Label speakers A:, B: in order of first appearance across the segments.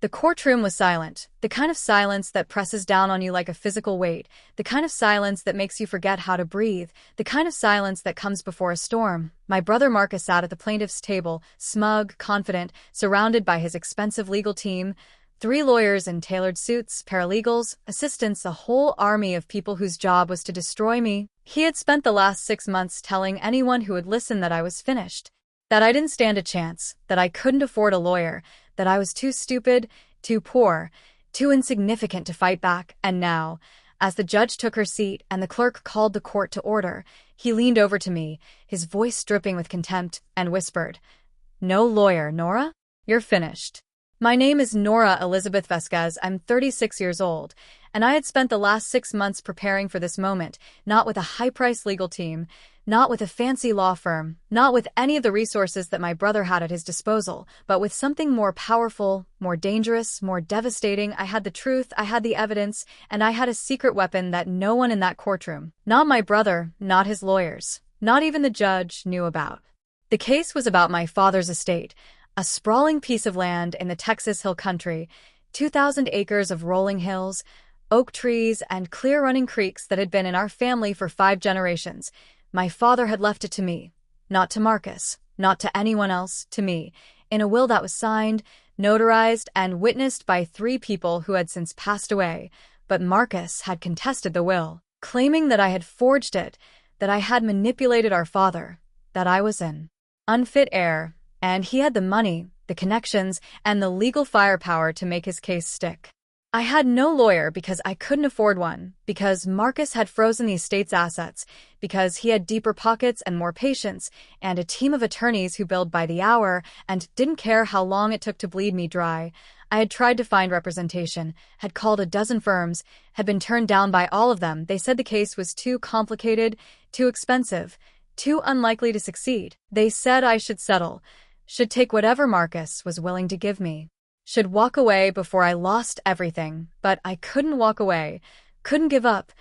A: The courtroom was silent, the kind of silence that presses down on you like a physical weight, the kind of silence that makes you forget how to breathe, the kind of silence that comes before a storm. My brother Marcus sat at the plaintiff's table, smug, confident, surrounded by his expensive legal team. 3 lawyers in tailored suits, paralegals, assistants, a whole army of people whose job was to destroy me. He had spent the last 6 months telling anyone who would listen that I was finished, that I didn't stand a chance, that I couldn't afford a lawyer, that I was too stupid, too poor, too insignificant to fight back. And now, as the judge took her seat and the clerk called the court to order, he leaned over to me, his voice dripping with contempt, and whispered, "No lawyer, Nora? You're finished." My name is Nora Elizabeth Vasquez. I'm 36 years old, and I had spent the last 6 months preparing for this moment, not with a high-priced legal team, not with a fancy law firm, not with any of the resources that my brother had at his disposal, but with something more powerful, more dangerous, more devastating. I had the truth, I had the evidence, and I had a secret weapon that no one in that courtroom, not my brother, not his lawyers, not even the judge, knew about. The case was about my father's estate, a sprawling piece of land in the Texas Hill Country, 2,000 acres of rolling hills, oak trees, and clear-running creeks that had been in our family for 5 generations. My father had left it to me, not to Marcus, not to anyone else, to me, in a will that was signed, notarized, and witnessed by 3 people who had since passed away. But Marcus had contested the will, claiming that I had forged it, that I had manipulated our father, that I was an unfit heir, and he had the money, the connections, and the legal firepower to make his case stick. I had no lawyer because I couldn't afford one, because Marcus had frozen the estate's assets, because he had deeper pockets and more patience, and a team of attorneys who billed by the hour and didn't care how long it took to bleed me dry. I had tried to find representation, had called a dozen firms, had been turned down by all of them. They said the case was too complicated, too expensive, too unlikely to succeed. They said I should settle, should take whatever Marcus was willing to give me, should walk away before I lost everything. But I couldn't walk away, couldn't give up,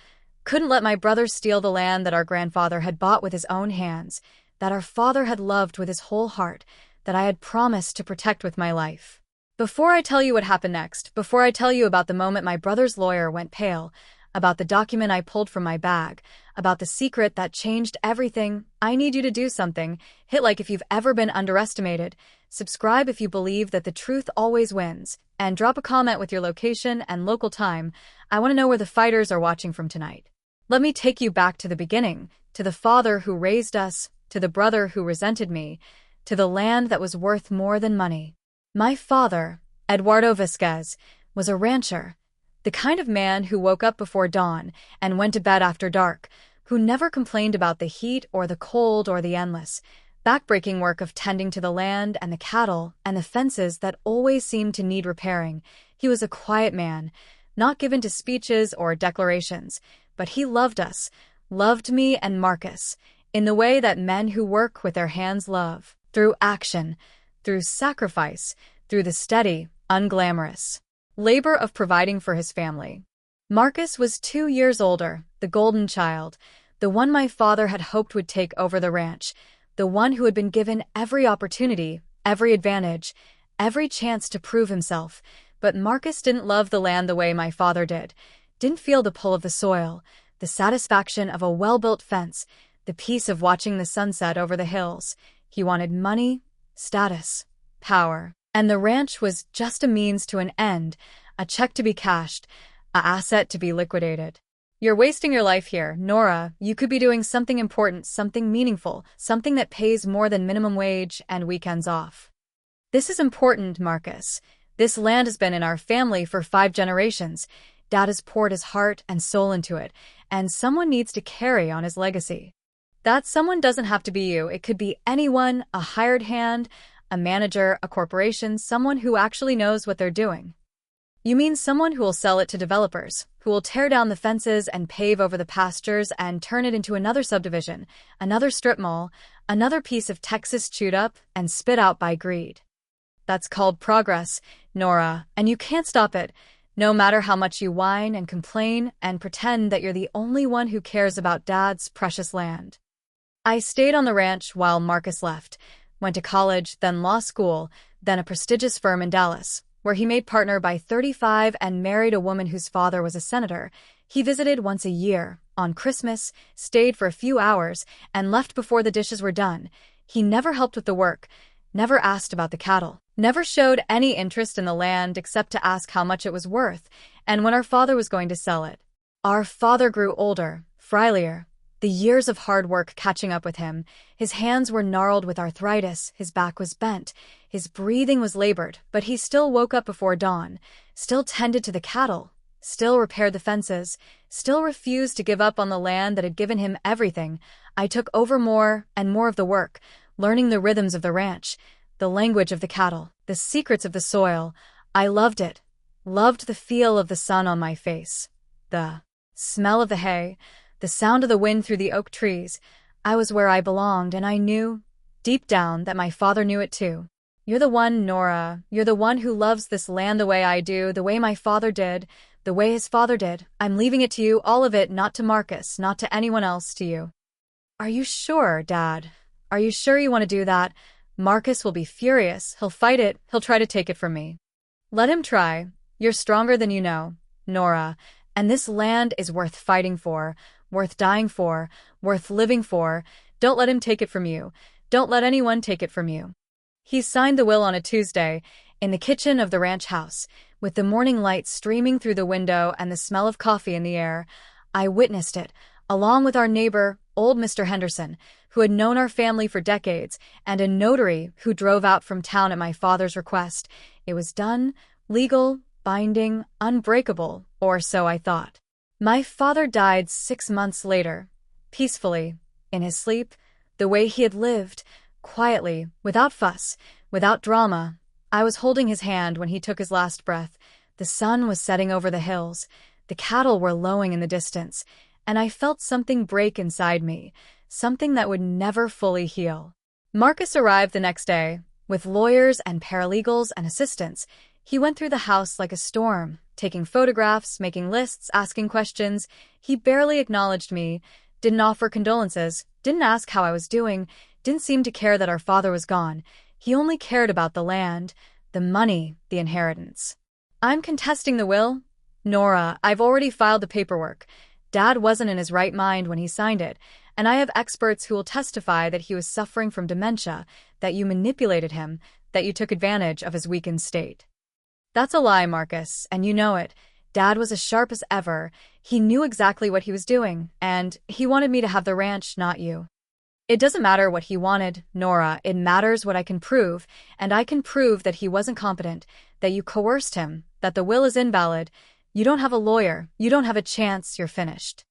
A: couldn't let my brother steal the land that our grandfather had bought with his own hands, that our father had loved with his whole heart, that I had promised to protect with my life. Before I tell you what happened next, before I tell you about the moment my brother's lawyer went pale, about the document I pulled from my bag, about the secret that changed everything, I need you to do something. Hit like if you've ever been underestimated, subscribe if you believe that the truth always wins, and drop a comment with your location and local time. I want to know where the fighters are watching from tonight. Let me take you back to the beginning, to the father who raised us, to the brother who resented me, to the land that was worth more than money. My father, Eduardo Vasquez, was a rancher, the kind of man who woke up before dawn and went to bed after dark, who never complained about the heat or the cold or the endless, backbreaking work of tending to the land and the cattle and the fences that always seemed to need repairing. He was a quiet man, not given to speeches or declarations, but he loved us, loved me and Marcus, in the way that men who work with their hands love, through action, through sacrifice, through the steady, unglamorous labor of providing for his family. Marcus was 2 years older, the golden child, the one my father had hoped would take over the ranch, the one who had been given every opportunity, every advantage, every chance to prove himself. But Marcus didn't love the land the way my father did, didn't feel the pull of the soil, the satisfaction of a well-built fence, the peace of watching the sunset over the hills. He wanted money, status, power. And the ranch was just a means to an end, a check to be cashed, an asset to be liquidated. You're wasting your life here, Nora. You could be doing something important, something meaningful, something that pays more than minimum wage and weekends off. This is important, Marcus. This land has been in our family for 5 generations. Dad has poured his heart and soul into it, and someone needs to carry on his legacy. That someone doesn't have to be you. It could be anyone, a hired hand, a manager, a corporation, someone who actually knows what they're doing. You mean someone who will sell it to developers, who will tear down the fences and pave over the pastures and turn it into another subdivision, another strip mall, another piece of Texas chewed up and spit out by greed. That's called progress, Nora, and you can't stop it, no matter how much you whine and complain and pretend that you're the only one who cares about Dad's precious land. I stayed on the ranch while Marcus left, went to college, then law school, then a prestigious firm in Dallas, where he made partner by 35 and married a woman whose father was a senator. He visited once a year, on Christmas, stayed for a few hours, and left before the dishes were done. He never helped with the work, never asked about the cattle, never showed any interest in the land except to ask how much it was worth, and when our father was going to sell it. Our father grew older, frilier, the years of hard work catching up with him. His hands were gnarled with arthritis, his back was bent, his breathing was labored, but he still woke up before dawn, still tended to the cattle, still repaired the fences, still refused to give up on the land that had given him everything. I took over more and more of the work, learning the rhythms of the ranch, the language of the cattle, the secrets of the soil. I loved it, loved the feel of the sun on my face, the smell of the hay, the sound of the wind through the oak trees. I was where I belonged, and I knew, deep down, that my father knew it too. You're the one, Nora. You're the one who loves this land the way I do, the way my father did, the way his father did. I'm leaving it to you, all of it, not to Marcus, not to anyone else, to you. Are you sure, Dad? Are you sure you want to do that? Marcus will be furious. He'll fight it. He'll try to take it from me. Let him try. You're stronger than you know, Nora. And this land is worth fighting for, worth dying for, worth living for. Don't let him take it from you. Don't let anyone take it from you. He signed the will on a Tuesday, in the kitchen of the ranch house, with the morning light streaming through the window and the smell of coffee in the air. I witnessed it, along with our neighbor, old Mr. Henderson, who had known our family for decades, and a notary who drove out from town at my father's request. It was done, legal, binding, unbreakable, or so I thought. My father died 6 months later, peacefully, in his sleep, the way he had lived, quietly, without fuss, without drama. I was holding his hand when he took his last breath. The sun was setting over the hills, the cattle were lowing in the distance, and I felt something break inside me, something that would never fully heal. Marcus arrived the next day, with lawyers and paralegals and assistants. He went through the house like a storm, taking photographs, making lists, asking questions. He barely acknowledged me, didn't offer condolences, didn't ask how I was doing, didn't seem to care that our father was gone. He only cared about the land, the money, the inheritance. I'm contesting the will? Nora, I've already filed the paperwork. Dad wasn't in his right mind when he signed it, and I have experts who will testify that he was suffering from dementia, that you manipulated him, that you took advantage of his weakened state. That's a lie, Marcus, and you know it. Dad was as sharp as ever. He knew exactly what he was doing, and he wanted me to have the ranch, not you. It doesn't matter what he wanted, Nora. It matters what I can prove, and I can prove that he wasn't competent, that you coerced him, that the will is invalid. You don't have a lawyer. You don't have a chance. You're finished.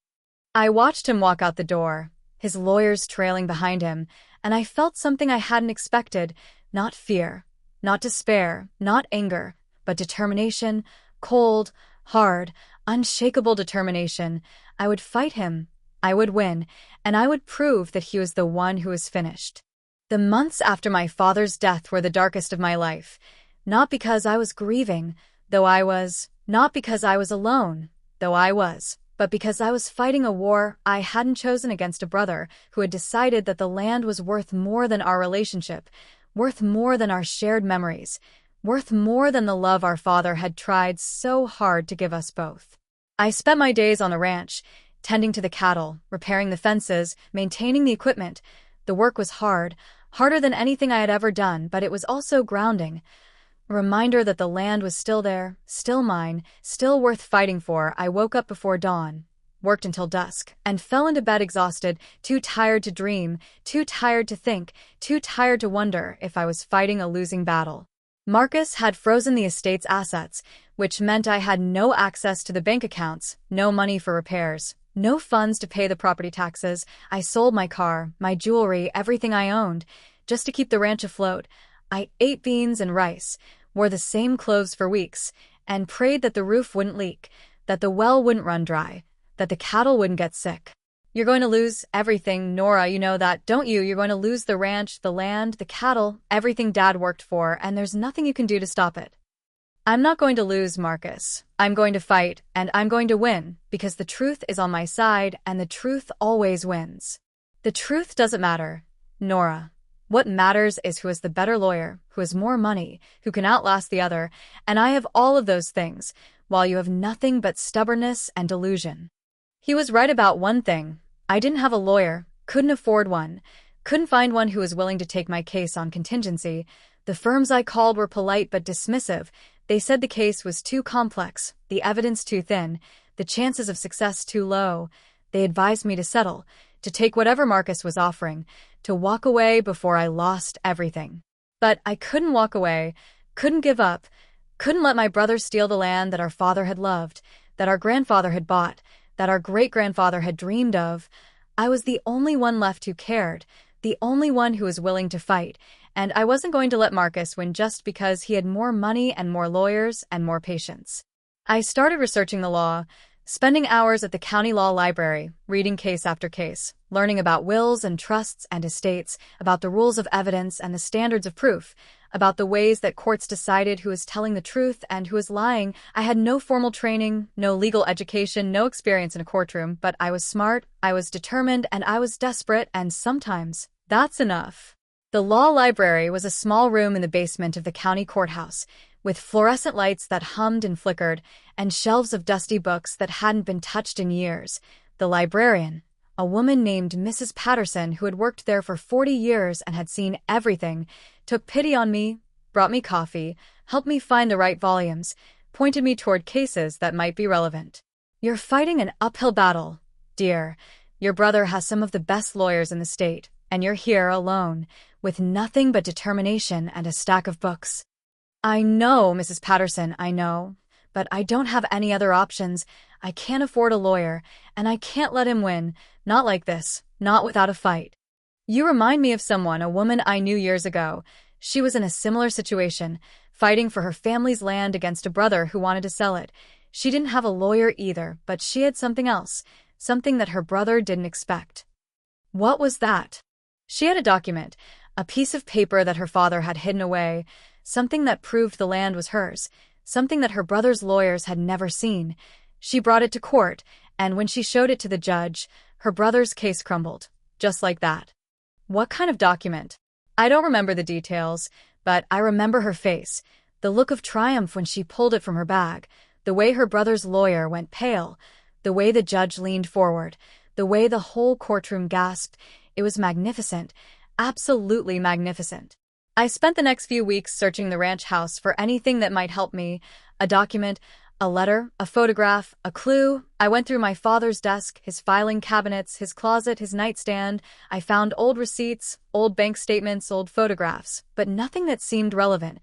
A: I watched him walk out the door, his lawyers trailing behind him, and I felt something I hadn't expected. Not fear, not despair, not anger, but determination, cold, hard, unshakable determination. I would fight him, I would win, and I would prove that he was the one who was finished. The months after my father's death were the darkest of my life, not because I was grieving, though I was, not because I was alone, though I was, but because I was fighting a war I hadn't chosen against a brother who had decided that the land was worth more than our relationship, worth more than our shared memories, worth more than the love our father had tried so hard to give us both. I spent my days on the ranch, tending to the cattle, repairing the fences, maintaining the equipment. The work was hard, harder than anything I had ever done, but it was also grounding. A reminder that the land was still there, still mine, still worth fighting for. I woke up before dawn, worked until dusk, and fell into bed exhausted, too tired to dream, too tired to think, too tired to wonder if I was fighting a losing battle. Marcus had frozen the estate's assets, which meant I had no access to the bank accounts, no money for repairs, no funds to pay the property taxes. I sold my car, my jewelry, everything I owned, just to keep the ranch afloat. I ate beans and rice, wore the same clothes for weeks, and prayed that the roof wouldn't leak, that the well wouldn't run dry, that the cattle wouldn't get sick. You're going to lose everything, Nora, you know that, don't you? You're going to lose the ranch, the land, the cattle, everything Dad worked for, and there's nothing you can do to stop it. I'm not going to lose, Marcus. I'm going to fight, and I'm going to win, because the truth is on my side, and the truth always wins. The truth doesn't matter, Nora. What matters is who is the better lawyer, who has more money, who can outlast the other, and I have all of those things, while you have nothing but stubbornness and delusion. He was right about one thing. I didn't have a lawyer, couldn't afford one, couldn't find one who was willing to take my case on contingency. The firms I called were polite but dismissive. They said the case was too complex, the evidence too thin, the chances of success too low. They advised me to settle, to take whatever Marcus was offering, to walk away before I lost everything. But I couldn't walk away, couldn't give up, couldn't let my brother steal the land that our father had loved, that our grandfather had bought, that our great-grandfather had dreamed of. I was the only one left who cared, the only one who was willing to fight, and I wasn't going to let Marcus win just because he had more money and more lawyers and more patience. I started researching the law, spending hours at the county law library, reading case after case, learning about wills and trusts and estates, about the rules of evidence and the standards of proof, about the ways that courts decided who was telling the truth and who was lying. I had no formal training, no legal education, no experience in a courtroom, but I was smart, I was determined, and I was desperate, and sometimes that's enough. The law library was a small room in the basement of the county courthouse, with fluorescent lights that hummed and flickered, and shelves of dusty books that hadn't been touched in years. The librarian, a woman named Mrs. Patterson who had worked there for 40 years and had seen everything, took pity on me, brought me coffee, helped me find the right volumes, pointed me toward cases that might be relevant. "You're fighting an uphill battle, dear. Your brother has some of the best lawyers in the state, and you're here alone, with nothing but determination and a stack of books." "I know, Mrs. Patterson, I know. But I don't have any other options. I can't afford a lawyer, and I can't let him win. Not like this, not without a fight." "You remind me of someone, a woman I knew years ago. She was in a similar situation, fighting for her family's land against a brother who wanted to sell it. She didn't have a lawyer either, but she had something else, something that her brother didn't expect." "What was that?" "She had a document, a piece of paper that her father had hidden away, something that proved the land was hers, something that her brother's lawyers had never seen. She brought it to court, and when she showed it to the judge, her brother's case crumbled, just like that." "What kind of document?" "I don't remember the details, but I remember her face, the look of triumph when she pulled it from her bag, the way her brother's lawyer went pale, the way the judge leaned forward, the way the whole courtroom gasped. It was magnificent, absolutely magnificent." I spent the next few weeks searching the ranch house for anything that might help me, a document, a letter, a photograph, a clue. I went through my father's desk, his filing cabinets, his closet, his nightstand. I found old receipts, old bank statements, old photographs, but nothing that seemed relevant,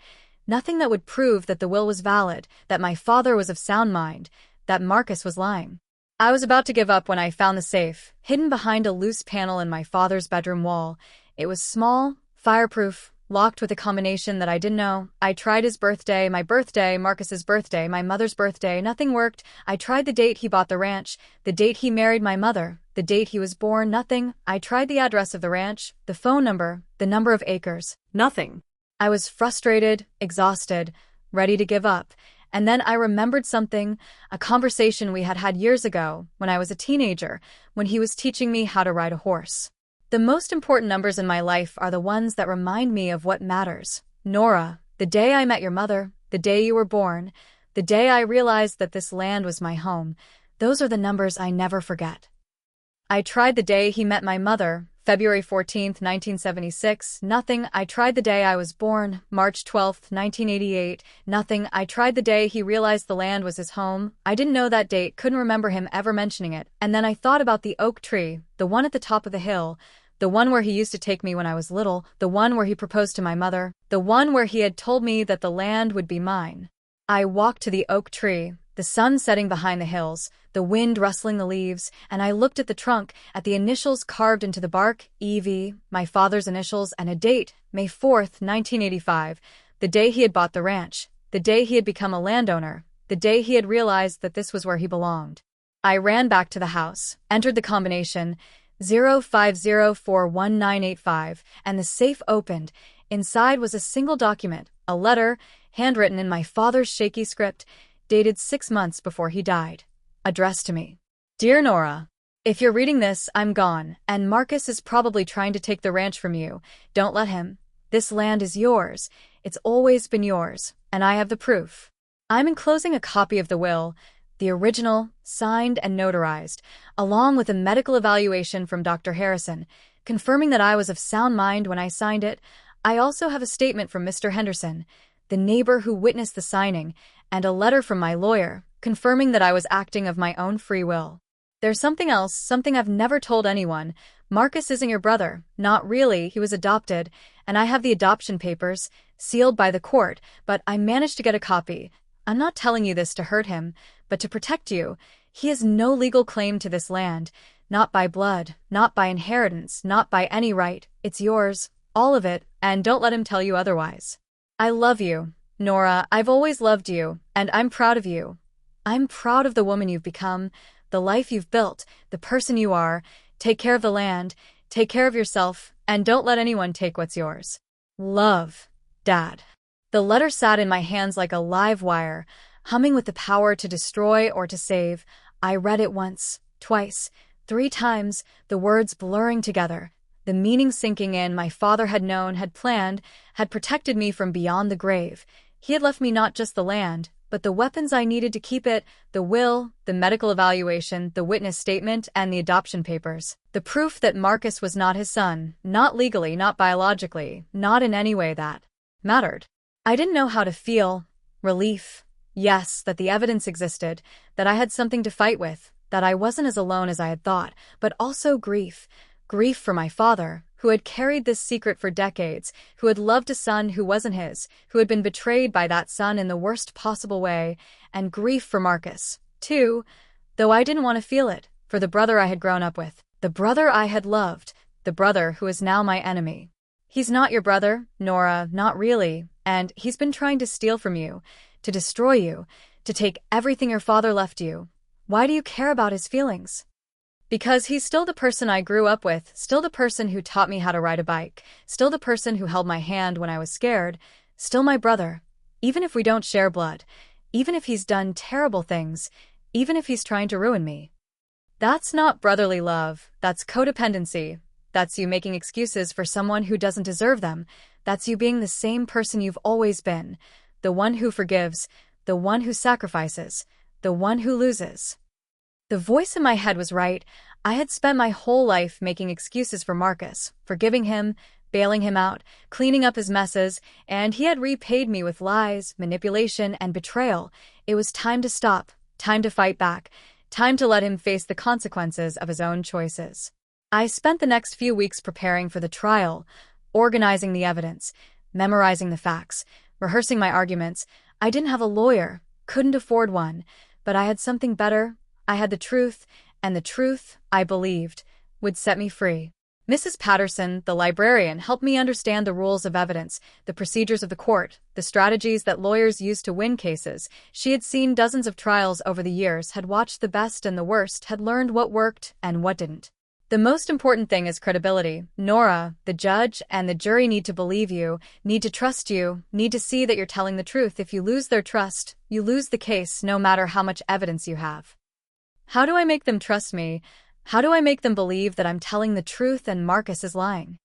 A: nothing that would prove that the will was valid, that my father was of sound mind, that Marcus was lying. I was about to give up when I found the safe, hidden behind a loose panel in my father's bedroom wall. It was small, fireproof, locked with a combination that I didn't know. I tried his birthday, my birthday, Marcus's birthday, my mother's birthday. Nothing worked. I tried the date he bought the ranch, the date he married my mother, the date he was born. Nothing. I tried the address of the ranch, the phone number, the number of acres. Nothing. I was frustrated, exhausted, ready to give up. And then I remembered something, a conversation we had had years ago, when I was a teenager, when he was teaching me how to ride a horse. "The most important numbers in my life are the ones that remind me of what matters. Nora, the day I met your mother, the day you were born, the day I realized that this land was my home, those are the numbers I never forget." I tried the day he met my mother, February 14th, 1976, nothing. I tried the day I was born, March 12th, 1988, nothing. I tried the day he realized the land was his home. I didn't know that date, couldn't remember him ever mentioning it. And then I thought about the oak tree, the one at the top of the hill, the one where he used to take me when I was little, the one where he proposed to my mother, the one where he had told me that the land would be mine. I walked to the oak tree, the sun setting behind the hills, the wind rustling the leaves, and I looked at the trunk, at the initials carved into the bark, E.V., my father's initials, and a date, May 4th, 1985, the day he had bought the ranch, the day he had become a landowner, the day he had realized that this was where he belonged. I ran back to the house, entered the combination 050419855, and the safe opened. Inside was a single document, a letter, handwritten in my father's shaky script, dated 6 months before he died. Addressed to me. "Dear Nora." If you're reading this, I'm gone, and Marcus is probably trying to take the ranch from you. Don't let him. This land is yours. It's always been yours, and I have the proof. I'm enclosing a copy of the will, the original, signed and notarized, along with a medical evaluation from Dr. Harrison, confirming that I was of sound mind when I signed it. I also have a statement from Mr. Henderson, the neighbor who witnessed the signing, and a letter from my lawyer, confirming that I was acting of my own free will. There's something else, something I've never told anyone. Marcus isn't your brother. Not really, he was adopted, and I have the adoption papers, sealed by the court, but I managed to get a copy. I'm not telling you this to hurt him, but to protect you. He has no legal claim to this land, not by blood, not by inheritance, not by any right. It's yours, all of it, and don't let him tell you otherwise. I love you, Nora. I've always loved you, and I'm proud of you. I'm proud of the woman you've become, the life you've built, the person you are. Take care of the land, take care of yourself, and don't let anyone take what's yours. Love, Dad. The letter sat in my hands like a live wire, humming with the power to destroy or to save. I read it once, twice, 3 times, the words blurring together, the meaning sinking in. My father had known, had planned, had protected me from beyond the grave. He had left me not just the land, but the weapons I needed to keep it, the will, the medical evaluation, the witness statement, and the adoption papers. The proof that Marcus was not his son, not legally, not biologically, not in any way that mattered. I didn't know how to feel. Relief. Yes, that the evidence existed, that I had something to fight with, that I wasn't as alone as I had thought, but also grief. Grief for my father, who had carried this secret for decades, who had loved a son who wasn't his, who had been betrayed by that son in the worst possible way, and grief for Marcus, too, though I didn't want to feel it, for the brother I had grown up with, the brother I had loved, the brother who is now my enemy. He's not your brother, Nora, not really, and he's been trying to steal from you, to destroy you, to take everything your father left you. Why do you care about his feelings? Because he's still the person I grew up with, still the person who taught me how to ride a bike, still the person who held my hand when I was scared, still my brother, even if we don't share blood, even if he's done terrible things, even if he's trying to ruin me. That's not brotherly love, that's codependency. That's you making excuses for someone who doesn't deserve them. That's you being the same person you've always been, the one who forgives, the one who sacrifices, the one who loses. The voice in my head was right. I had spent my whole life making excuses for Marcus, forgiving him, bailing him out, cleaning up his messes, and he had repaid me with lies, manipulation, and betrayal. It was time to stop, time to fight back, time to let him face the consequences of his own choices. I spent the next few weeks preparing for the trial, organizing the evidence, memorizing the facts, rehearsing my arguments. I didn't have a lawyer, couldn't afford one, but I had something better. I had the truth, and the truth, I believed, would set me free. Mrs. Patterson, the librarian, helped me understand the rules of evidence, the procedures of the court, the strategies that lawyers use to win cases. She had seen dozens of trials over the years, had watched the best and the worst, had learned what worked and what didn't. The most important thing is credibility. Nora, the judge, and the jury need to believe you, need to trust you, need to see that you're telling the truth. If you lose their trust, you lose the case, no matter how much evidence you have. How do I make them trust me? How do I make them believe that I'm telling the truth and Marcus is lying?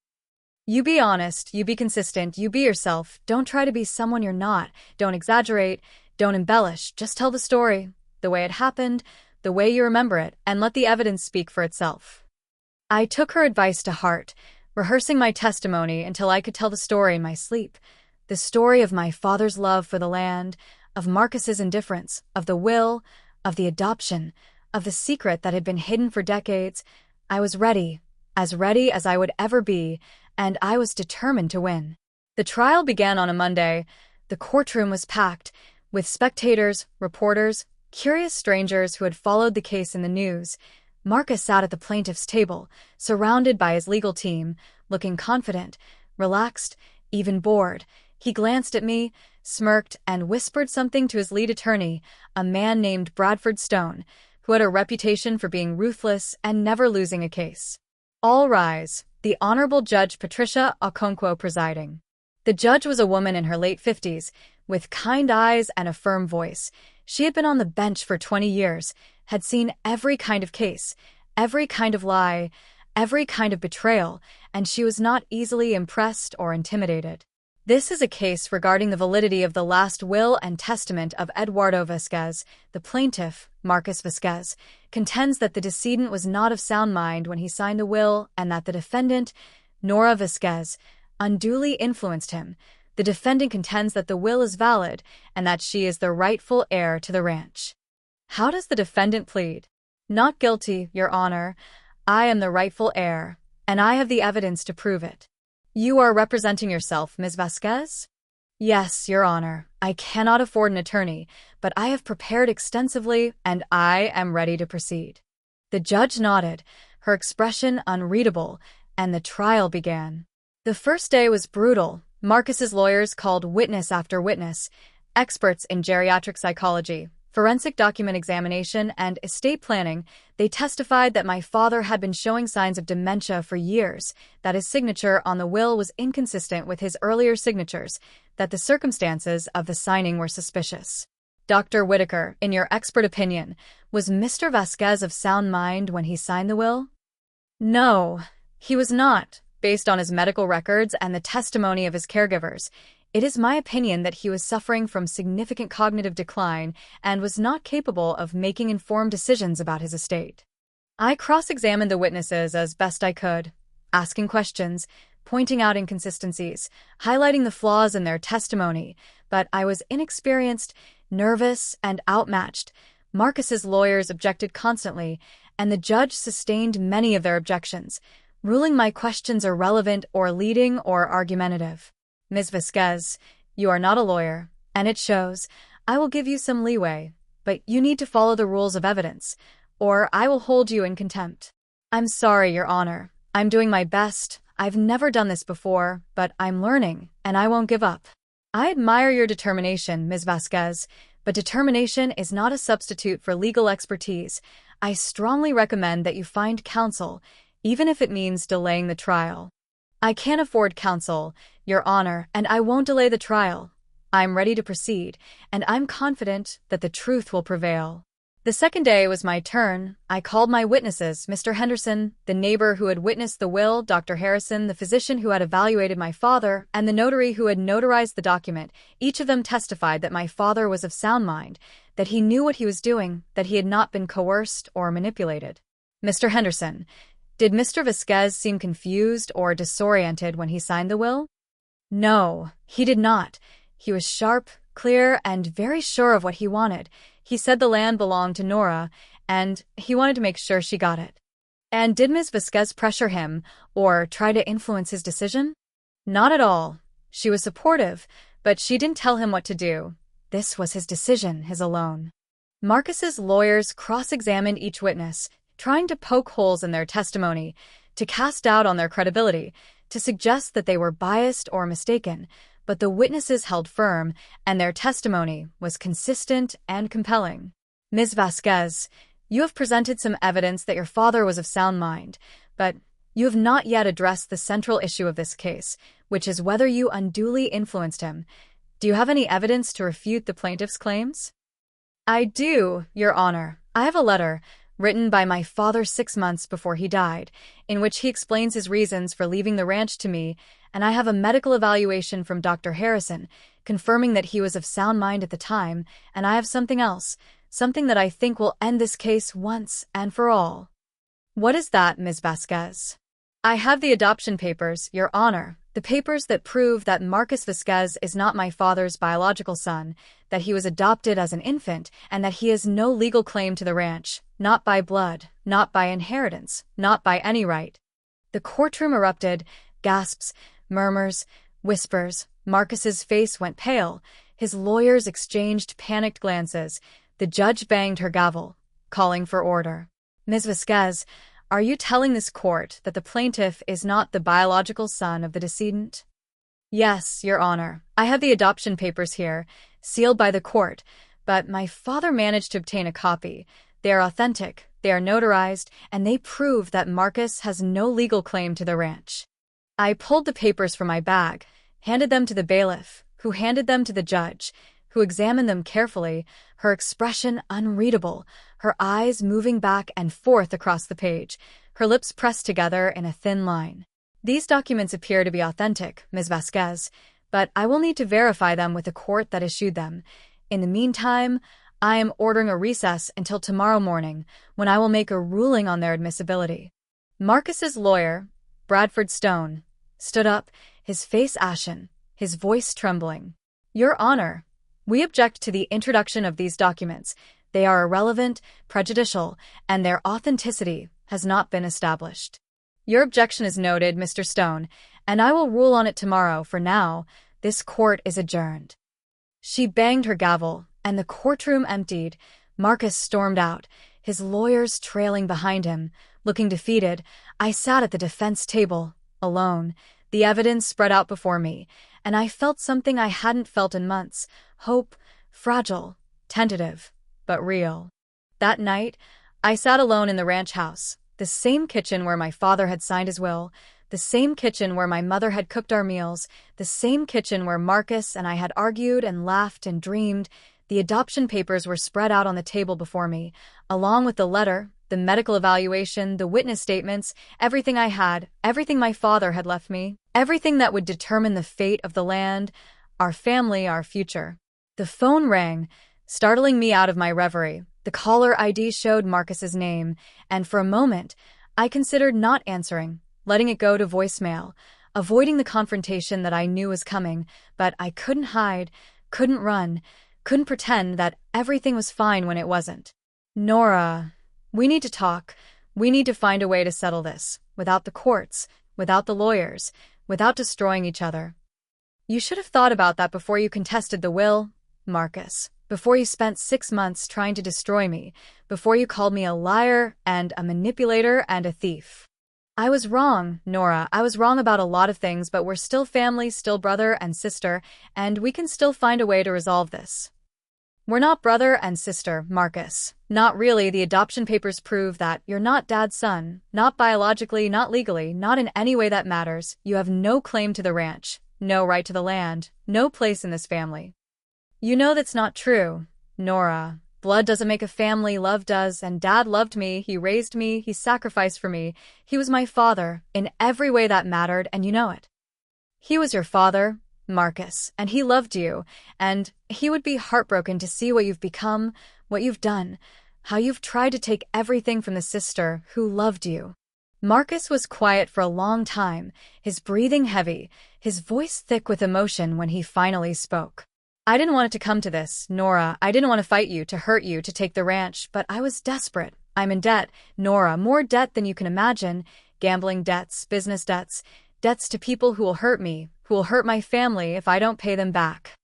A: You be honest, you be consistent, you be yourself. Don't try to be someone you're not. Don't exaggerate, don't embellish. Just tell the story, the way it happened, the way you remember it, and let the evidence speak for itself. I took her advice to heart, rehearsing my testimony until I could tell the story in my sleep. The story of my father's love for the land, of Marcus's indifference, of the will, of the adoption, of the secret that had been hidden for decades. I was ready as I would ever be, and I was determined to win. The trial began on a Monday. The courtroom was packed, with spectators, reporters, curious strangers who had followed the case in the news. Marcus sat at the plaintiff's table, surrounded by his legal team, looking confident, relaxed, even bored. He glanced at me, smirked, and whispered something to his lead attorney, a man named Bradford Stone, who had a reputation for being ruthless and never losing a case. All rise. The Honorable Judge Patricia Okonkwo presiding. The judge was a woman in her late 50s, with kind eyes and a firm voice. She had been on the bench for 20 years, had seen every kind of case, every kind of lie, every kind of betrayal, and she was not easily impressed or intimidated. This is a case regarding the validity of the last will and testament of Eduardo Vasquez. The plaintiff, Marcus Vasquez, contends that the decedent was not of sound mind when he signed the will and that the defendant, Nora Vasquez, unduly influenced him. The defendant contends that the will is valid and that she is the rightful heir to the ranch. How does the defendant plead? Not guilty, Your Honor. I am the rightful heir, and I have the evidence to prove it. You are representing yourself, Ms. Vasquez? Yes, Your Honor. I cannot afford an attorney, but I have prepared extensively and I am ready to proceed. The judge nodded, her expression unreadable, and the trial began. The first day was brutal. Marcus's lawyers called witness after witness, experts in geriatric psychology, forensic document examination, and estate planning. They testified that my father had been showing signs of dementia for years, that his signature on the will was inconsistent with his earlier signatures, that the circumstances of the signing were suspicious. Dr. Whitaker, in your expert opinion, was Mr. Vasquez of sound mind when he signed the will? No, he was not, based on his medical records and the testimony of his caregivers. It is my opinion that he was suffering from significant cognitive decline and was not capable of making informed decisions about his estate. I cross-examined the witnesses as best I could, asking questions, pointing out inconsistencies, highlighting the flaws in their testimony, but I was inexperienced, nervous, and outmatched. Marcus's lawyers objected constantly, and the judge sustained many of their objections, ruling my questions irrelevant or leading or argumentative. Ms. Vasquez, you are not a lawyer, and it shows. I will give you some leeway, but you need to follow the rules of evidence, or I will hold you in contempt. I'm sorry, Your Honor. I'm doing my best. I've never done this before, but I'm learning, and I won't give up. I admire your determination, Ms. Vasquez, but determination is not a substitute for legal expertise. I strongly recommend that you find counsel, even if it means delaying the trial. I can't afford counsel, Your Honor, and I won't delay the trial. I'm ready to proceed, and I'm confident that the truth will prevail. The second day was my turn. I called my witnesses, Mr. Henderson, the neighbor who had witnessed the will, Dr. Harrison, the physician who had evaluated my father, and the notary who had notarized the document. Each of them testified that my father was of sound mind, that he knew what he was doing, that he had not been coerced or manipulated. Mr. Henderson, did Mr. Vasquez seem confused or disoriented when he signed the will? No, he did not. He was sharp, clear, and very sure of what he wanted. He said the land belonged to Nora, and he wanted to make sure she got it. And did Ms. Vasquez pressure him or try to influence his decision? Not at all. She was supportive, but she didn't tell him what to do. This was his decision, his alone. Marcus's lawyers cross-examined each witness, trying to poke holes in their testimony, to cast doubt on their credibility, to suggest that they were biased or mistaken, but the witnesses held firm, and their testimony was consistent and compelling. Ms. Vasquez, you have presented some evidence that your father was of sound mind, but you have not yet addressed the central issue of this case, which is whether you unduly influenced him. Do you have any evidence to refute the plaintiff's claims? I do, Your Honor. I have a letter written by my father 6 months before he died, in which he explains his reasons for leaving the ranch to me, and I have a medical evaluation from Dr. Harrison, confirming that he was of sound mind at the time, and I have something else, something that I think will end this case once and for all. What is that, Ms. Vasquez? I have the adoption papers, Your Honor, the papers that prove that Marcus Vasquez is not my father's biological son, that he was adopted as an infant, and that he has no legal claim to the ranch, not by blood, not by inheritance, not by any right. The courtroom erupted, gasps, murmurs, whispers. Marcus's face went pale. His lawyers exchanged panicked glances. The judge banged her gavel, calling for order. Ms. Vasquez, are you telling this court that the plaintiff is not the biological son of the decedent? Yes, Your Honor. I have the adoption papers here, sealed by the court, but my father managed to obtain a copy. They are authentic, they are notarized, and they prove that Marcus has no legal claim to the ranch. I pulled the papers from my bag, handed them to the bailiff, who handed them to the judge, who examined them carefully, her expression unreadable, her eyes moving back and forth across the page, her lips pressed together in a thin line. "These documents appear to be authentic, Ms. Vasquez, but I will need to verify them with the court that issued them. In the meantime, I am ordering a recess until tomorrow morning, when I will make a ruling on their admissibility." Marcus's lawyer, Bradford Stone, stood up, his face ashen, his voice trembling. "Your Honor, we object to the introduction of these documents. They are irrelevant, prejudicial, and their authenticity has not been established." "Your objection is noted, Mr. Stone, and I will rule on it tomorrow. For now, this court is adjourned." She banged her gavel, and the courtroom emptied. Marcus stormed out, his lawyers trailing behind him, looking defeated. I sat at the defense table, alone. The evidence spread out before me, and I felt something I hadn't felt in months. Hope, fragile, tentative, but real. That night, I sat alone in the ranch house, the same kitchen where my father had signed his will, the same kitchen where my mother had cooked our meals, the same kitchen where Marcus and I had argued and laughed and dreamed. The adoption papers were spread out on the table before me, along with the letter, the medical evaluation, the witness statements, everything I had, everything my father had left me, everything that would determine the fate of the land, our family, our future. The phone rang, startling me out of my reverie. The caller ID showed Marcus's name, and for a moment, I considered not answering, letting it go to voicemail, avoiding the confrontation that I knew was coming, but I couldn't hide, couldn't run, couldn't pretend that everything was fine when it wasn't. "Nora, we need to talk. We need to find a way to settle this, without the courts, without the lawyers, without destroying each other." "You should have thought about that before you contested the will, Marcus. Before you spent 6 months trying to destroy me, before you called me a liar and a manipulator and a thief." "I was wrong, Nora. I was wrong about a lot of things, but we're still family, still brother and sister, and we can still find a way to resolve this." "We're not brother and sister, Marcus. Not really. The adoption papers prove that you're not Dad's son, not biologically, not legally, not in any way that matters. You have no claim to the ranch, no right to the land, no place in this family." "You know that's not true, Nora. Blood doesn't make a family, love does, and Dad loved me, he raised me, he sacrificed for me. He was my father, in every way that mattered, and you know it. He was your father, Marcus, and he loved you, and he would be heartbroken to see what you've become, what you've done, how you've tried to take everything from the sister who loved you." Marcus was quiet for a long time, his breathing heavy, his voice thick with emotion when he finally spoke. "I didn't want it to come to this, Nora. I didn't want to fight you, to hurt you, to take the ranch, but I was desperate. I'm in debt, Nora, more debt than you can imagine. Gambling debts, business debts, debts to people who will hurt me, who will hurt my family if I don't pay them back."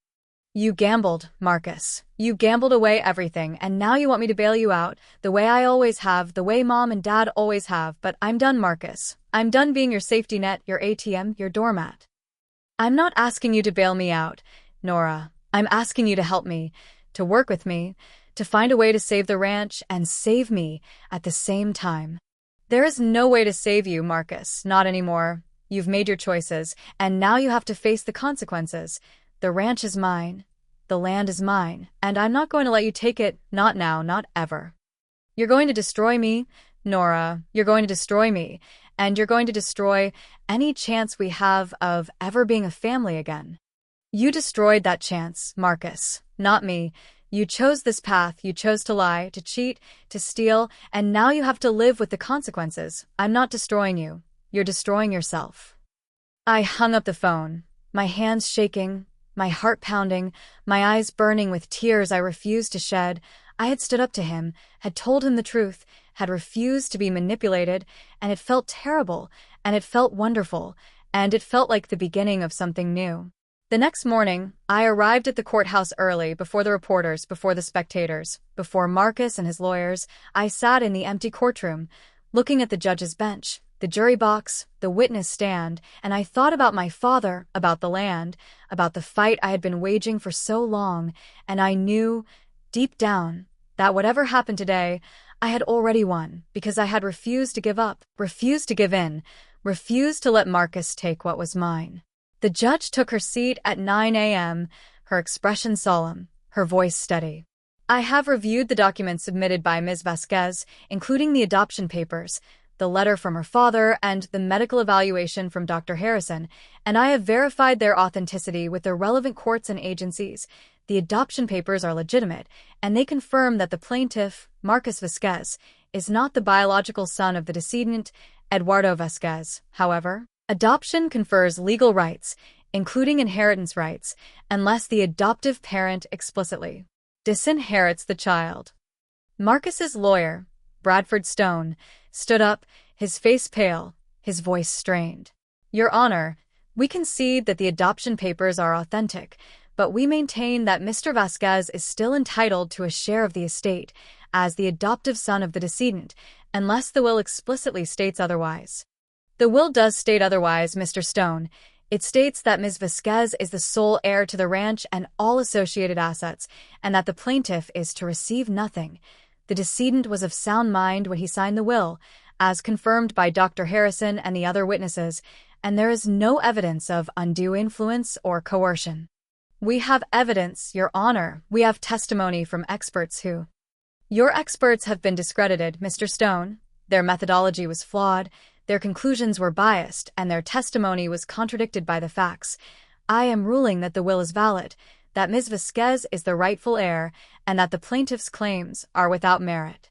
A: "You gambled, Marcus. You gambled away everything, and now you want me to bail you out, the way I always have, the way Mom and Dad always have, but I'm done, Marcus. I'm done being your safety net, your ATM, your doormat. I'm not asking you to bail me out, Nora. I'm asking you to help me, to work with me, to find a way to save the ranch and save me at the same time." "There is no way to save you, Marcus, not anymore. You've made your choices, and now you have to face the consequences. The ranch is mine, the land is mine, and I'm not going to let you take it, not now, not ever. You're going to destroy me, Nora, you're going to destroy me, and you're going to destroy any chance we have of ever being a family again. You destroyed that chance, Marcus, not me. You chose this path, you chose to lie, to cheat, to steal, and now you have to live with the consequences. I'm not destroying you. You're destroying yourself." I hung up the phone, my hands shaking, my heart pounding, my eyes burning with tears I refused to shed. I had stood up to him, had told him the truth, had refused to be manipulated, and it felt terrible, and it felt wonderful, and it felt like the beginning of something new. The next morning, I arrived at the courthouse early, before the reporters, before the spectators, before Marcus and his lawyers. I sat in the empty courtroom, looking at the judge's bench, the jury box, the witness stand, and I thought about my father, about the land, about the fight I had been waging for so long, and I knew, deep down, that whatever happened today, I had already won, because I had refused to give up, refused to give in, refused to let Marcus take what was mine. The judge took her seat at 9 a.m., her expression solemn, her voice steady. I have reviewed the documents submitted by Ms. Vasquez, including the adoption papers, the letter from her father, and the medical evaluation from Dr. Harrison, and I have verified their authenticity with the relevant courts and agencies. The adoption papers are legitimate, and they confirm that the plaintiff, Marcus Vasquez, is not the biological son of the decedent, Eduardo Vasquez. However, adoption confers legal rights, including inheritance rights, unless the adoptive parent explicitly disinherits the child. Marcus's lawyer, Bradford Stone, stood up, his face pale, his voice strained. Your Honor, we concede that the adoption papers are authentic, but we maintain that Mr. Vasquez is still entitled to a share of the estate as the adoptive son of the decedent, unless the will explicitly states otherwise. The will does state otherwise, Mr. Stone. It states that Ms. Vasquez is the sole heir to the ranch and all associated assets, and that the plaintiff is to receive nothing. The decedent was of sound mind when he signed the will, as confirmed by Dr. Harrison and the other witnesses, and there is no evidence of undue influence or coercion. We have evidence, Your Honor. We have testimony from experts who... Your experts have been discredited, Mr. Stone. Their methodology was flawed, their conclusions were biased, and their testimony was contradicted by the facts. I am ruling that the will is valid, that Ms. Vasquez is the rightful heir, and that the plaintiff's claims are without merit.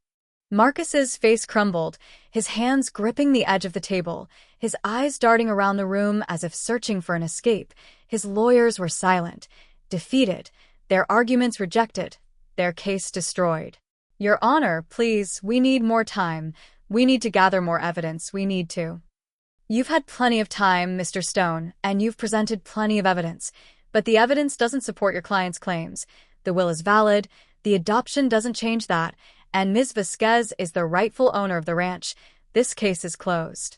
A: Marcus's face crumbled, his hands gripping the edge of the table, his eyes darting around the room as if searching for an escape. His lawyers were silent, defeated, their arguments rejected, their case destroyed. Your Honor, please, we need more time. We need to gather more evidence. We need to. You've had plenty of time, Mr. Stone, and you've presented plenty of evidence, but the evidence doesn't support your client's claims. The will is valid, the adoption doesn't change that, and Ms. Vasquez is the rightful owner of the ranch. This case is closed.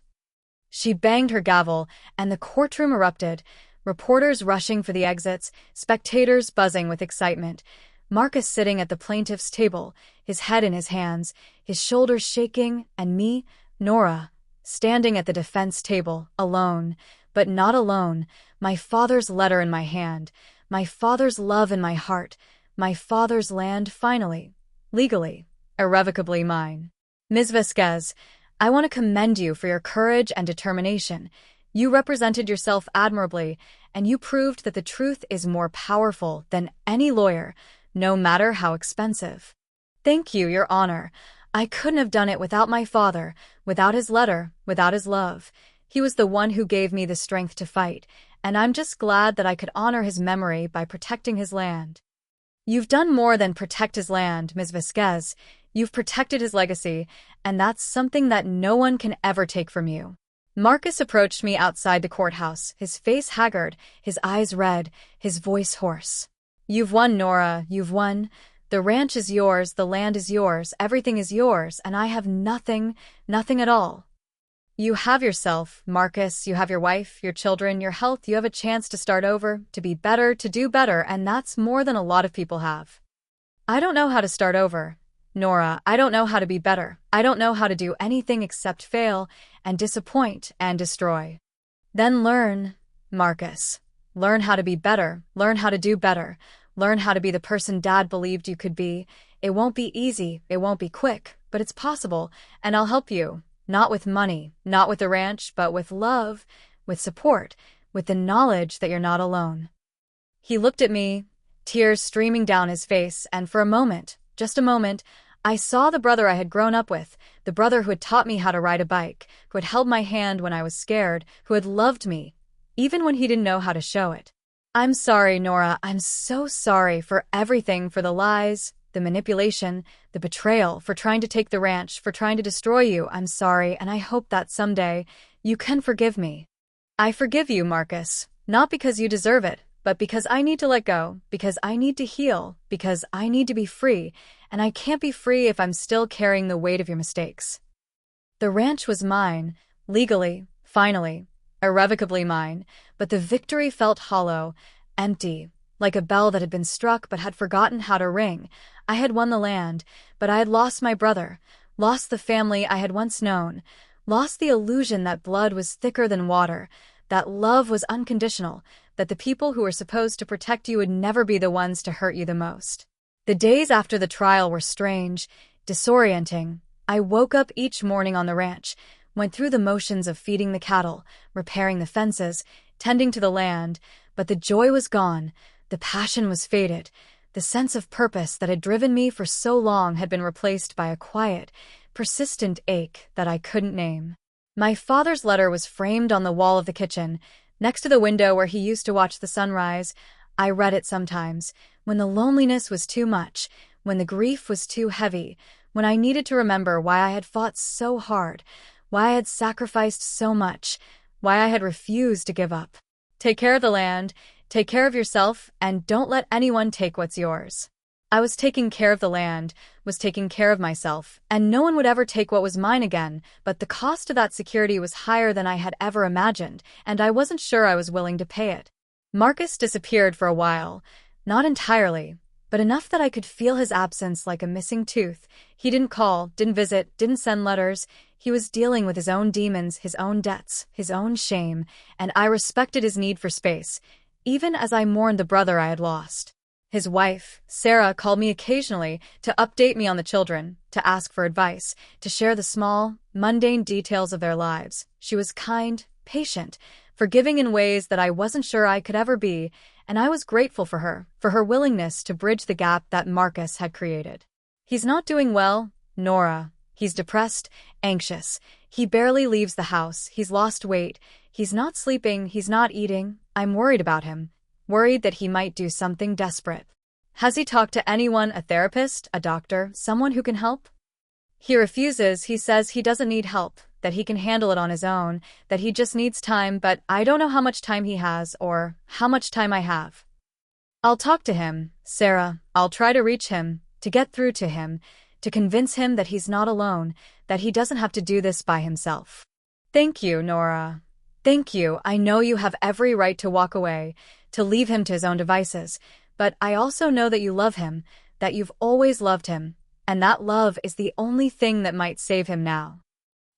A: She banged her gavel, and the courtroom erupted, reporters rushing for the exits, spectators buzzing with excitement. Marcus sitting at the plaintiff's table, his head in his hands, his shoulders shaking, and me, Nora, standing at the defense table, alone, but not alone, my father's letter in my hand, my father's love in my heart, my father's land finally, legally, irrevocably mine. Ms. Vasquez, I want to commend you for your courage and determination. You represented yourself admirably, and you proved that the truth is more powerful than any lawyer, no matter how expensive. Thank you, Your Honor. I couldn't have done it without my father, without his letter, without his love. He was the one who gave me the strength to fight, and I'm just glad that I could honor his memory by protecting his land. You've done more than protect his land, Ms. Vasquez. You've protected his legacy, and that's something that no one can ever take from you. Marcus approached me outside the courthouse, his face haggard, his eyes red, his voice hoarse. You've won, Nora, you've won. The ranch is yours, the land is yours, everything is yours, and I have nothing, nothing at all. You have yourself, Marcus, you have your wife, your children, your health, you have a chance to start over, to be better, to do better, and that's more than a lot of people have. I don't know how to start over, Nora, I don't know how to be better, I don't know how to do anything except fail, and disappoint, and destroy. Then learn, Marcus. Learn how to be better, learn how to do better, learn how to be the person Dad believed you could be. It won't be easy, it won't be quick, but it's possible, and I'll help you. Not with money, not with the ranch, but with love, with support, with the knowledge that you're not alone. He looked at me, tears streaming down his face, and for a moment, just a moment, I saw the brother I had grown up with, the brother who had taught me how to ride a bike, who had held my hand when I was scared, who had loved me, even when he didn't know how to show it. I'm sorry, Nora, I'm so sorry for everything, for the lies, the manipulation, the betrayal, for trying to take the ranch, for trying to destroy you. I'm sorry, and I hope that someday you can forgive me. I forgive you, Marcus, not because you deserve it, but because I need to let go, because I need to heal, because I need to be free, and I can't be free if I'm still carrying the weight of your mistakes. The ranch was mine, legally, finally, irrevocably mine, but the victory felt hollow, empty, like a bell that had been struck but had forgotten how to ring. I had won the land, but I had lost my brother, lost the family I had once known, lost the illusion that blood was thicker than water. that love was unconditional, that the people who were supposed to protect you would never be the ones to hurt you the most. The days after the trial were strange, disorienting. I woke up each morning on the ranch, went through the motions of feeding the cattle, repairing the fences, tending to the land, but the joy was gone, the passion was faded. The sense of purpose that had driven me for so long had been replaced by a quiet, persistent ache that I couldn't name. My father's letter was framed on the wall of the kitchen, next to the window where he used to watch the sunrise. I read it sometimes, when the loneliness was too much, when the grief was too heavy, when I needed to remember why I had fought so hard, why I had sacrificed so much, why I had refused to give up. Take care of the land, take care of yourself, and don't let anyone take what's yours. I was taking care of the land, was taking care of myself, and no one would ever take what was mine again, but the cost of that security was higher than I had ever imagined, and I wasn't sure I was willing to pay it. Marcus disappeared for a while, not entirely, but enough that I could feel his absence like a missing tooth. He didn't call, didn't visit, didn't send letters. He was dealing with his own demons, his own debts, his own shame, and I respected his need for space, even as I mourned the brother I had lost. His wife, Sarah, called me occasionally to update me on the children, to ask for advice, to share the small, mundane details of their lives. She was kind, patient, forgiving in ways that I wasn't sure I could ever be, and I was grateful for her willingness to bridge the gap that Marcus had created. He's not doing well, Nora. He's depressed, anxious. He barely leaves the house. He's lost weight. He's not sleeping. He's not eating. I'm worried about him. Worried that he might do something desperate. Has he talked to anyone, a therapist, a doctor, someone who can help? He refuses. He says he doesn't need help, that he can handle it on his own, that he just needs time, but I don't know how much time he has or how much time I have. I'll talk to him, Sarah. I'll try to reach him, to get through to him, to convince him that he's not alone, that he doesn't have to do this by himself. Thank you, Nora. Thank you. I know you have every right to walk away, to leave him to his own devices, but I also know that you love him, that you've always loved him, and that love is the only thing that might save him now.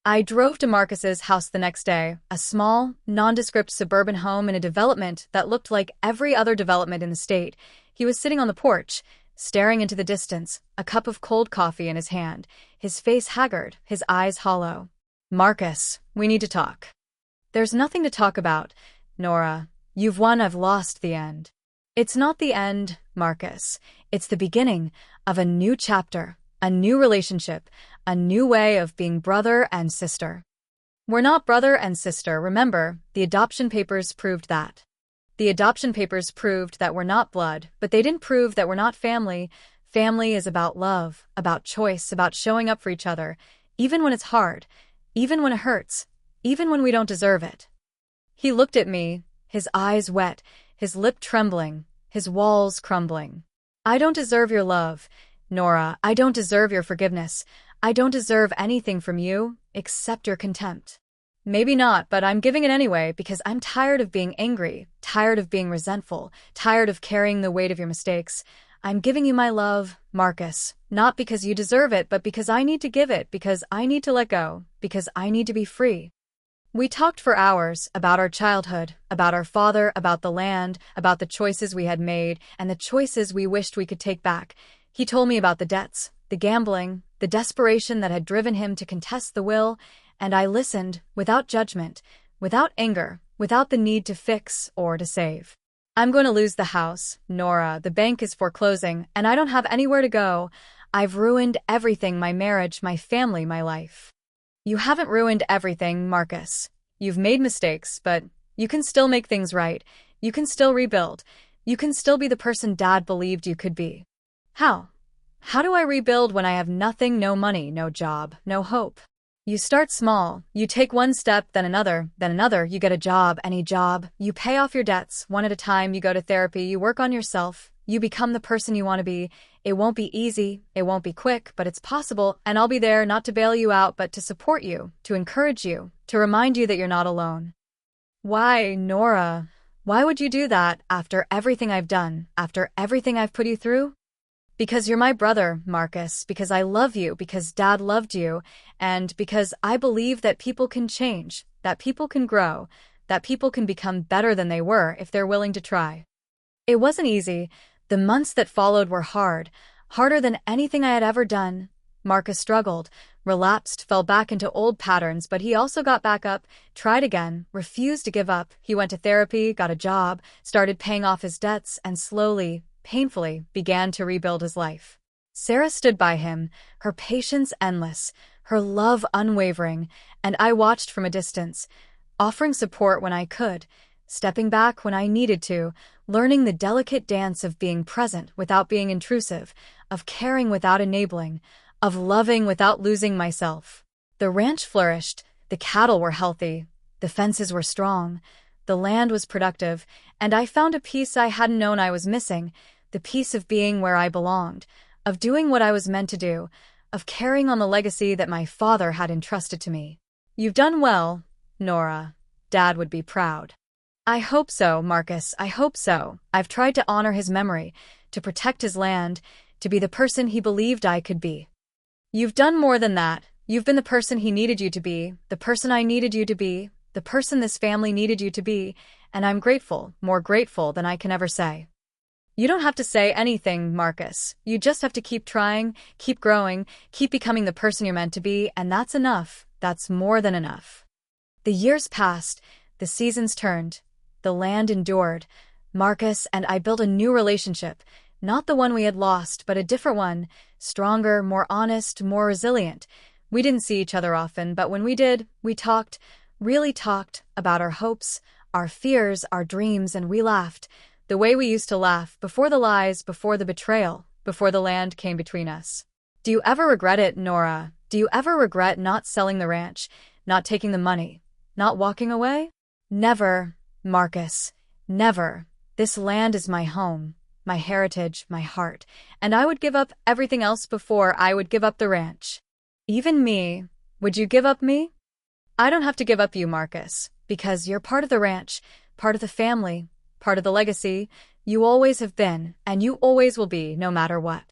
A: I drove to Marcus's house the next day, a small, nondescript suburban home in a development that looked like every other development in the state. He was sitting on the porch, staring into the distance, a cup of cold coffee in his hand, his face haggard, his eyes hollow. Marcus, we need to talk. There's nothing to talk about, Nora. You've won, I've lost, the end. It's not the end, Marcus. It's the beginning of a new chapter, a new relationship, a new way of being brother and sister. We're not brother and sister, remember, the adoption papers proved that. The adoption papers proved that we're not blood, but they didn't prove that we're not family. Family is about love, about choice, about showing up for each other, even when it's hard, even when it hurts, even when we don't deserve it. He looked at me, his eyes wet, his lip trembling, his walls crumbling. I don't deserve your love, Nora. I don't deserve your forgiveness. I don't deserve anything from you, except your contempt. Maybe not, but I'm giving it anyway because I'm tired of being angry, tired of being resentful, tired of carrying the weight of your mistakes. I'm giving you my love, Marcus, not because you deserve it, but because I need to give it, because I need to let go, because I need to be free. We talked for hours about our childhood, about our father, about the land, about the choices we had made, and the choices we wished we could take back. He told me about the debts, the gambling, the desperation that had driven him to contest the will, and I listened, without judgment, without anger, without the need to fix or to save. I'm going to lose the house, Nora. The bank is foreclosing, and I don't have anywhere to go. I've ruined everything, my marriage, my family, my life. You haven't ruined everything, Marcus. You've made mistakes, but you can still make things right. You can still rebuild. You can still be the person Dad believed you could be. How? How do I rebuild when I have nothing, no money, no job, no hope? You start small. You take one step, then another, you get a job, any job. You pay off your debts, one at a time. You go to therapy, you work on yourself. You become the person you want to be. It won't be easy, it won't be quick, but it's possible, and I'll be there not to bail you out, but to support you, to encourage you, to remind you that you're not alone. Why, Nora? Why would you do that after everything I've done, after everything I've put you through? Because you're my brother, Marcus, because I love you, because Dad loved you, and because I believe that people can change, that people can grow, that people can become better than they were if they're willing to try. It wasn't easy. The months that followed were hard, harder than anything I had ever done. Marcus struggled, relapsed, fell back into old patterns, but he also got back up, tried again, refused to give up. He went to therapy, got a job, started paying off his debts, and slowly, painfully, began to rebuild his life. Sarah stood by him, her patience endless, her love unwavering, and I watched from a distance, offering support when I could, stepping back when I needed to, learning the delicate dance of being present without being intrusive, of caring without enabling, of loving without losing myself. The ranch flourished, the cattle were healthy, the fences were strong, the land was productive, and I found a peace I hadn't known I was missing, the peace of being where I belonged, of doing what I was meant to do, of carrying on the legacy that my father had entrusted to me. You've done well, Nora. Dad would be proud. I hope so, Marcus, I hope so. I've tried to honor his memory, to protect his land, to be the person he believed I could be. You've done more than that. You've been the person he needed you to be, the person I needed you to be, the person this family needed you to be, and I'm grateful, more grateful than I can ever say. You don't have to say anything, Marcus. You just have to keep trying, keep growing, keep becoming the person you're meant to be, and that's enough. That's more than enough. The years passed, the seasons turned, the land endured. Marcus and I built a new relationship, not the one we had lost, but a different one, stronger, more honest, more resilient. We didn't see each other often, but when we did, we talked, really talked, about our hopes, our fears, our dreams, and we laughed, the way we used to laugh, before the lies, before the betrayal, before the land came between us. Do you ever regret it, Nora? Do you ever regret not selling the ranch, not taking the money, not walking away? Never, Marcus, never. This land is my home, my heritage, my heart, and I would give up everything else before I would give up the ranch. Even me. Would you give up me? I don't have to give up you, Marcus, because you're part of the ranch, part of the family, part of the legacy. You always have been, and you always will be, no matter what.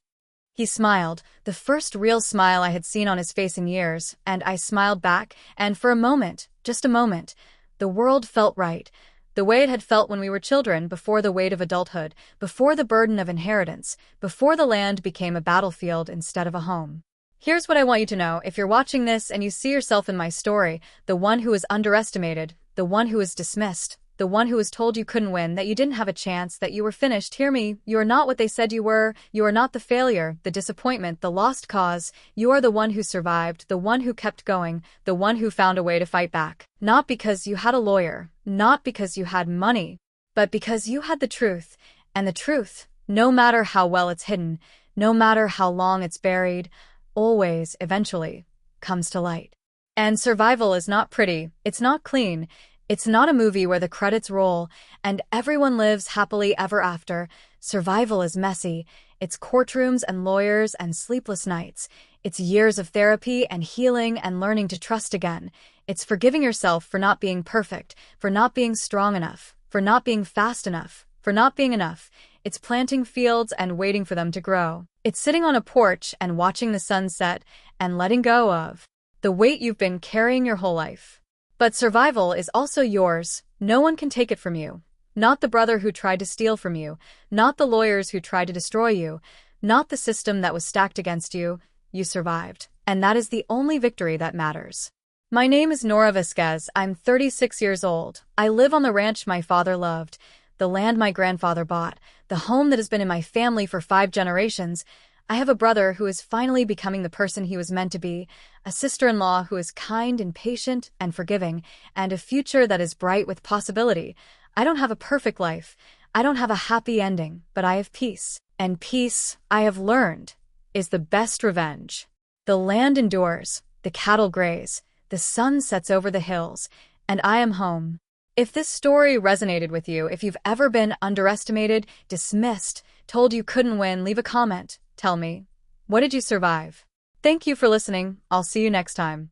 A: He smiled, the first real smile I had seen on his face in years, and I smiled back, and for a moment, just a moment, the world felt right, the way it had felt when we were children, before the weight of adulthood, before the burden of inheritance, before the land became a battlefield instead of a home. Here's what I want you to know. If you're watching this and you see yourself in my story, the one who was underestimated, the one who was dismissed, the one who was told you couldn't win, that you didn't have a chance, that you were finished, hear me. You are not what they said you were. You are not the failure, the disappointment, the lost cause. You are the one who survived, the one who kept going, the one who found a way to fight back. Not because you had a lawyer, not because you had money, but because you had the truth. And the truth, no matter how well it's hidden, no matter how long it's buried, always, eventually, comes to light. And survival is not pretty, it's not clean, it's not a movie where the credits roll and everyone lives happily ever after. Survival is messy, it's courtrooms and lawyers and sleepless nights, it's years of therapy and healing and learning to trust again. It's forgiving yourself for not being perfect, for not being strong enough, for not being fast enough, for not being enough. It's planting fields and waiting for them to grow. It's sitting on a porch and watching the sun set and letting go of the weight you've been carrying your whole life. But survival is also yours. No one can take it from you. Not the brother who tried to steal from you, not the lawyers who tried to destroy you, not the system that was stacked against you. You survived. And that is the only victory that matters. My name is Nora Vasquez. I'm 36 years old. I live on the ranch my father loved, the land my grandfather bought, the home that has been in my family for 5 generations. I have a brother who is finally becoming the person he was meant to be, a sister-in-law who is kind and patient and forgiving, and a future that is bright with possibility. I don't have a perfect life. I don't have a happy ending, but I have peace. And peace, I have learned, is the best revenge. The land endures, the cattle graze, the sun sets over the hills, and I am home. If this story resonated with you, if you've ever been underestimated, dismissed, told you couldn't win, leave a comment. Tell me, what did you survive? Thank you for listening. I'll see you next time.